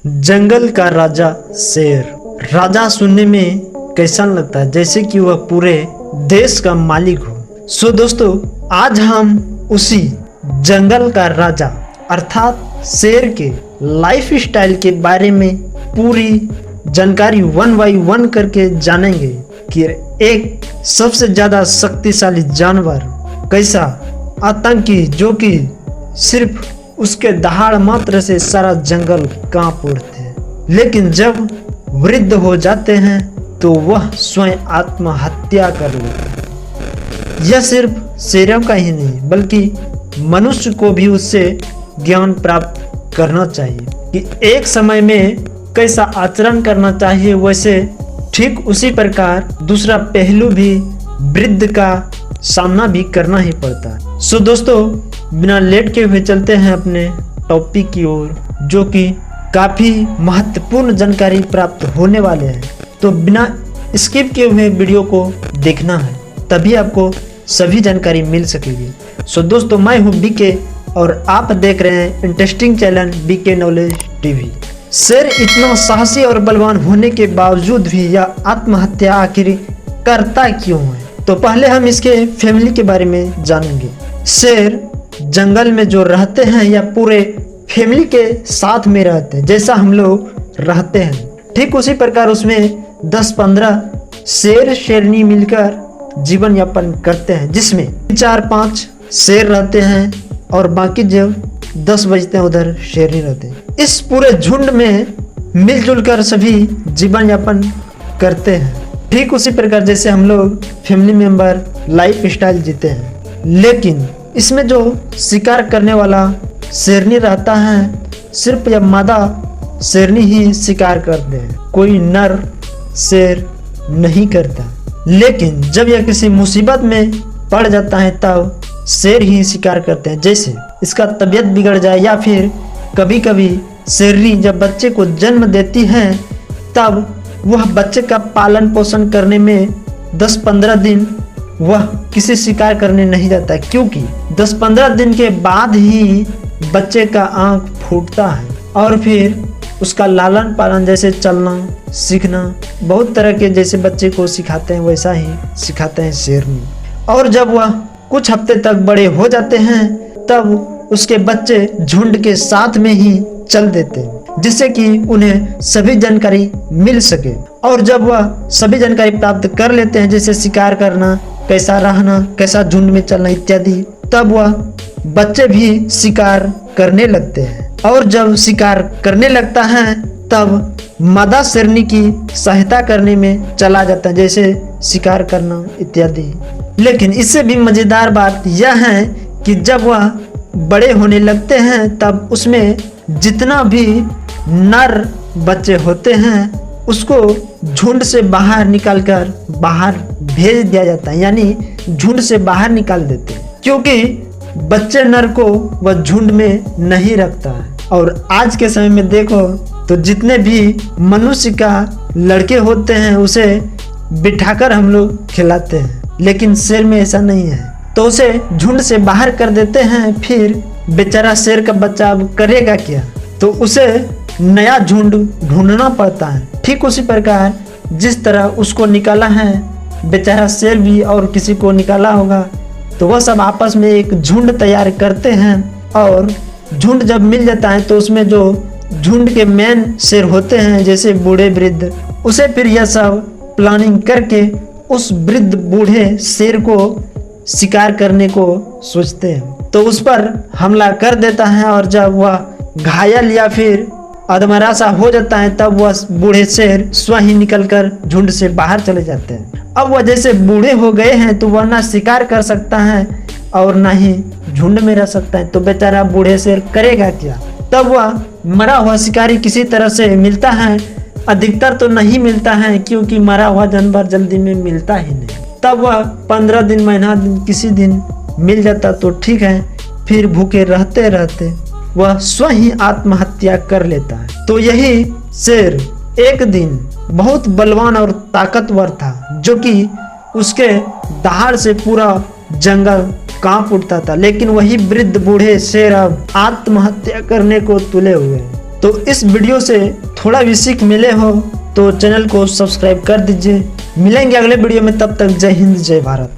जंगल का राजा शेर। राजा सुनने में कैसा लगता है, जैसे कि वह पूरे देश का मालिक हो। सो दोस्तों, आज हम उसी जंगल का राजा अर्थात शेर के लाइफ स्टाइल के बारे में पूरी जानकारी 1 बाय 1 करके जानेंगे कि एक सबसे ज्यादा शक्तिशाली जानवर कैसा आतंकी, जो कि सिर्फ उसके दहाड़ मात्र से सारा जंगल कांप उठते हैं, लेकिन जब वृद्ध हो जाते हैं तो वह स्वयं आत्महत्या कर लेते हैं। यह सिर्फ शेरों का ही नहीं बल्कि मनुष्य को भी उससे ज्ञान प्राप्त करना चाहिए कि एक समय में कैसा आचरण करना चाहिए। वैसे ठीक उसी प्रकार दूसरा पहलू भी वृद्ध का सामना भी करना ही पड़ता है। सो दोस्तों, बिना लेट के हुए चलते हैं अपने टॉपिक की ओर, जो कि काफी महत्वपूर्ण जानकारी प्राप्त होने वाले हैं। तो बिना स्किप किए हुए वीडियो को देखना है, तभी आपको सभी जानकारी मिल सकेगी। सो दोस्तों, मैं हूं बीके और आप देख रहे हैं interesting channel BK knowledge TV. शेर इतना साहसी और बलवान होने के बावजूद भी यह आत्महत्या आखिर करता क्यों है, तो पहले हम इसके फैमिली के बारे में जानेंगे। शेर जंगल में जो रहते हैं या पूरे फैमिली के साथ में रहते हैं, जैसा हम लोग रहते हैं ठीक उसी प्रकार उसमें 10-15 शेर शेरनी मिलकर जीवन यापन करते हैं, जिसमें 4-5 शेर रहते हैं और बाकी जो 10 बजते हैं उधर शेरनी रहते हैं। इस पूरे झुंड में मिलजुल कर सभी जीवन यापन करते हैं, ठीक उसी प्रकार जैसे हम लोग फैमिली मेंबर लाइफ स्टाइल जीते हैं। लेकिन इसमें जो शिकार करने वाला शेरनी रहता है, सिर्फ या मादा शेरनी ही शिकार करते हैं, कोई नर शेर नहीं करता। लेकिन जब यह किसी मुसीबत में पड़ जाता है तब शेर ही शिकार करते हैं, जैसे इसका तबीयत बिगड़ जाए या फिर कभी कभी शेरनी जब बच्चे को जन्म देती है तब वह बच्चे का पालन पोषण करने में 10-15 दिन वह किसी शिकार करने नहीं जाता, क्योंकि 10-15 दिन के बाद ही बच्चे का आंख फूटता है और फिर उसका लालन पालन जैसे चलना सीखना बहुत तरह के जैसे बच्चे को सिखाते हैं वैसा ही सिखाते हैं शेरनी। और जब वह कुछ हफ्ते तक बड़े हो जाते हैं तब उसके बच्चे झुंड के साथ में ही चल देते हैं, जिससे कि उन्हें सभी जानकारी मिल सके। और जब वह सभी जानकारी प्राप्त कर लेते हैं, जैसे शिकार करना, कैसा रहना, कैसा झुंड में चलना इत्यादि, तब वह बच्चे भी शिकार करने लगते हैं। और जब शिकार करने लगता है तब मादा शेरनी की सहायता करने में चला जाता है, जैसे शिकार करना इत्यादि। लेकिन इससे भी मजेदार बात यह है कि जब वह बड़े होने लगते हैं तब उसमें जितना भी नर बच्चे होते हैं उसको झुंड से बाहर निकालकर बाहर भेज दिया जाता है, यानी झुंड से बाहर निकाल देते हैं, क्योंकि बच्चे नर को वह झुंड में नहीं रखता है। और आज के समय में देखो तो जितने भी मनुष्य का लड़के होते हैं उसे बिठाकर हम लोग खिलाते हैं, लेकिन शेर में ऐसा नहीं है, तो उसे झुंड से बाहर कर देते हैं। फिर बेचारा शेर का बच्चा अब करेगा क्या, तो उसे नया झुंड ढूंढना पड़ता है। ठीक उसी प्रकार जिस तरह उसको निकाला है बेचारा शेर भी और किसी को निकाला होगा, तो वह सब आपस में एक झुंड तैयार करते हैं। और झुंड जब मिल जाता है तो उसमें जो झुंड के मेन शेर होते हैं जैसे बूढ़े वृद्ध, उसे फिर यह सब प्लानिंग करके उस वृद्ध बूढ़े शेर को शिकार करने को सोचते हैं, तो उस पर हमला कर देता है। और जब वह घायल या फिर अधमरा सा हो जाता है तब वह बूढ़े शेर स्वयं ही निकलकर झुंड से बाहर चले जाते हैं। अब वह जैसे बूढ़े हो गए हैं तो वह ना शिकार कर सकता है और ना ही झुंड में रह सकता है, तो बेचारा बूढ़े शेर करेगा क्या। तब वह मरा हुआ शिकारी किसी तरह से मिलता है, अधिकतर तो नहीं मिलता है क्योंकि मरा हुआ जानवर जल्दी में मिलता ही नहीं। तब वह 15 दिन, महीना दिन, किसी दिन मिल जाता तो ठीक है, फिर भूखे रहते रहते वह स्वयं ही आत्महत्या कर लेता है। तो यही शेर एक दिन बहुत बलवान और ताकतवर था, जो कि उसके दहाड़ से पूरा जंगल कांप उठता था। लेकिन वही वृद्ध बूढ़े शेर अब आत्महत्या करने को तुले हुए हैं। तो इस वीडियो से थोड़ा भी सीख मिले हो तो चैनल को सब्सक्राइब कर दीजिए। मिलेंगे अगले वीडियो में, तब तक जय हिंद जय भारत।